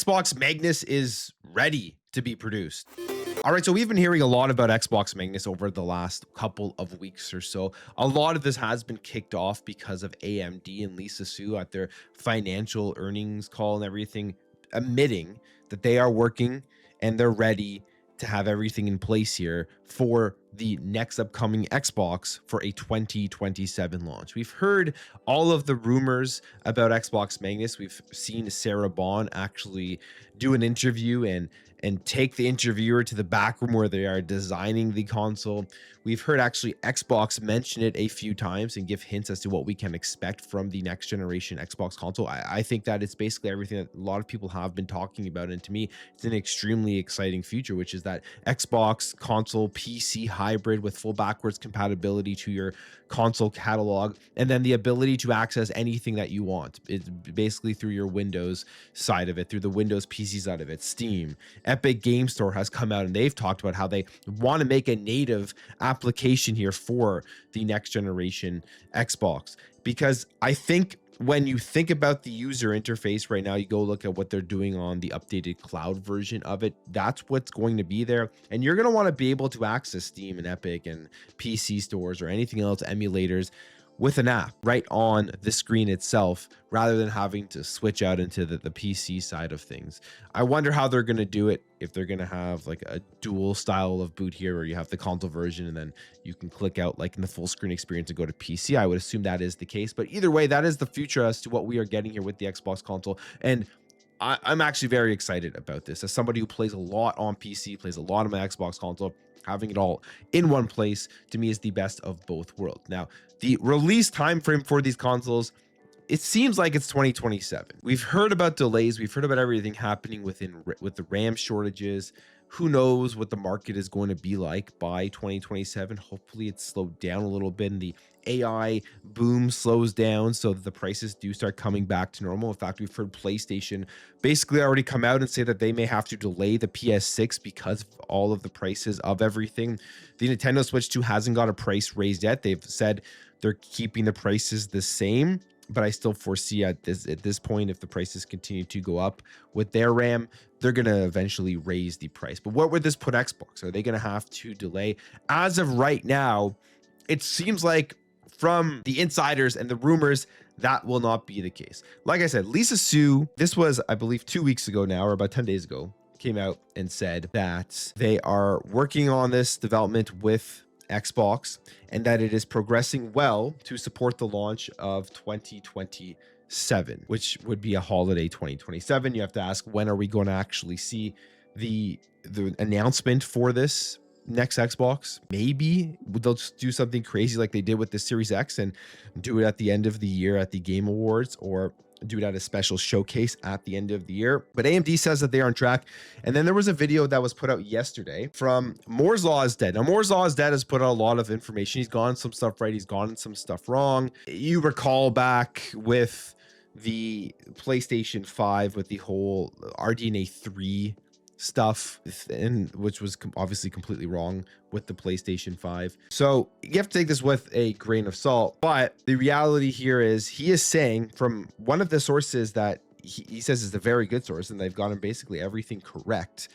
Xbox Magnus is ready to be produced. All right, so we've been hearing a lot about Xbox Magnus over the last couple of weeks or so. A lot of this has been kicked off because of AMD and Lisa Su at their financial earnings call and everything, admitting that they are working and they're ready to have everything in place here for the next upcoming Xbox for a 2027 launch. We've heard all of the rumors about Xbox Magnus. We've seen Sarah Bond actually do an interview and take the interviewer to the back room where they are designing the console. We've heard actually Xbox mention it a few times and give hints as to what we can expect from the next generation Xbox console. I think that it's basically everything that a lot of people have been talking about, and to me it's an extremely exciting future, which is that Xbox console PC hybrid with full backwards compatibility to your console catalog, and then the ability to access anything that you want. It's basically through your Windows side of it, through the Windows PC side of it. Steam, Epic Game Store has come out and they've talked about how they want to make a native application here for the next generation Xbox, because I think when you think about the user interface right now, you go look at what they're doing on the updated cloud version of it. That's what's going to be there. And you're going to want to be able to access Steam and Epic and PC stores or anything else, emulators, with an app right on the screen itself, rather than having to switch out into the PC side of things. I wonder how they're going to do it, if they're going to have like a dual style of boot here where you have the console version and then you can click out like in the full screen experience and go to PC. I would assume that is the case, but either way, that is the future as to what we are getting here with the Xbox console. And I'm actually very excited about this. As somebody who plays a lot on PC, plays a lot on my Xbox console, having it all in one place to me is the best of both worlds. Now, the release time frame for these consoles, it seems like it's 2027. We've heard about delays. We've heard about everything happening with the RAM shortages. Who knows what the market is going to be like by 2027. Hopefully it's slowed down a little bit and the AI boom slows down so that the prices do start coming back to normal. In fact, we've heard PlayStation basically already come out and say that they may have to delay the PS6 because of all of the prices of everything. The Nintendo Switch 2 hasn't got a price raised yet. They've said they're keeping the prices the same, but I still foresee at this point, if the prices continue to go up with their RAM, they're going to eventually raise the price. But what would this put Xbox? Are they going to have to delay? As of right now, it seems like from the insiders and the rumors, that will not be the case. Like I said, Lisa Su, this was, I believe, 2 weeks ago now, or about 10 days ago, came out and said that they are working on this development with Xbox and that it is progressing well to support the launch of 2027, which would be a holiday 2027. You have to ask, when are we going to actually see the announcement for this next Xbox? Maybe they'll just do something crazy like they did with the Series X and do it at the end of the year at the Game Awards, or do it at a special showcase at the end of the year. But AMD says that they are on track. And then there was a video that was put out yesterday from Moore's Law is Dead. Now, Moore's Law is Dead has put out a lot of information. He's gotten some stuff right. He's gotten some stuff wrong. You recall back with the PlayStation 5 with the whole RDNA 3 stuff, and which was obviously completely wrong with the PlayStation 5. So you have to take this with a grain of salt. But the reality here is he is saying from one of the sources that he says is a very good source, and they've gotten basically everything correct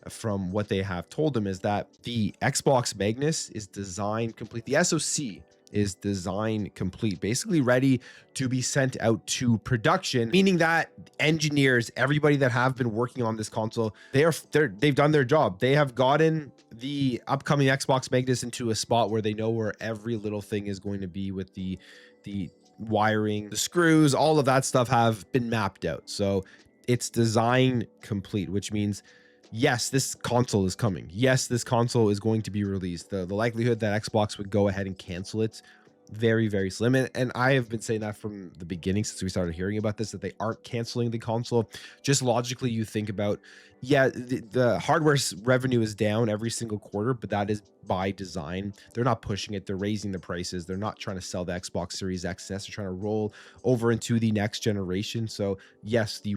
from what they have told him, is that the Xbox Magnus is designed complete. The SoC is design complete, basically ready to be sent out to production, meaning that engineers, everybody that have been working on this console, they've done their job. They have gotten the upcoming Xbox Magnus into a spot where they know where every little thing is going to be with the wiring, the screws, all of that stuff have been mapped out. So it's design complete, which means yes, this console is coming. Yes, this console is going to be released. The likelihood that Xbox would go ahead and cancel it, very, very slim. And I have been saying that from the beginning since we started hearing about this, that they aren't canceling the console. Just logically, you think about, yeah, the hardware revenue is down every single quarter, but that is by design. They're not pushing it. They're raising the prices. They're not trying to sell the Xbox Series X and S. They're trying to roll over into the next generation. So yes, the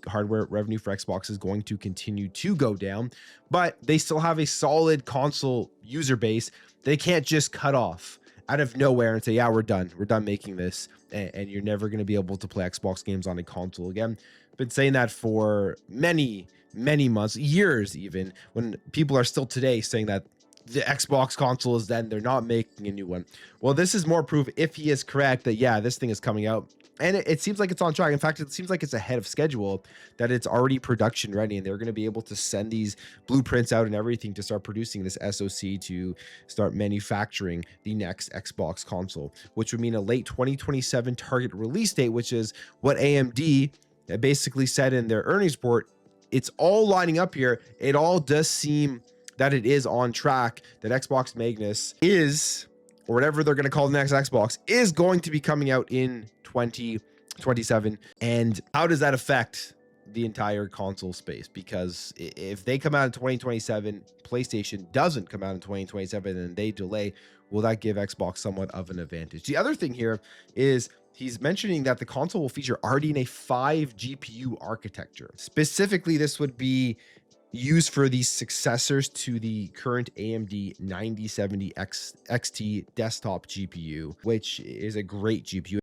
hardware revenue for Xbox is going to continue to go down, but they still have a solid console user base. They can't just cut off out of nowhere and say, yeah, we're done making this, and you're never going to be able to play Xbox games on a console again. Been saying that for many months, years even, when people are still today saying that the Xbox console is dead, they're not making a new one. Well, this is more proof, if he is correct, that yeah, this thing is coming out. And it seems like it's on track. In fact, it seems like it's ahead of schedule, that it's already production ready, and they're going to be able to send these blueprints out and everything to start producing this SoC to start manufacturing the next Xbox console, which would mean a late 2027 target release date, which is what AMD basically said in their earnings report. It's all lining up here. It all does seem that it is on track, that Xbox Magnus is, or whatever they're going to call the next Xbox, is going to be coming out in 2027. And how does that affect the entire console space? Because if they come out in 2027, PlayStation doesn't come out in 2027, and they delay, will that give Xbox somewhat of an advantage? The other thing here is he's mentioning that the console will feature RDNA 5 GPU architecture. Specifically, this would be used for the successors to the current AMD 9070 XT desktop GPU, which is a great GPU.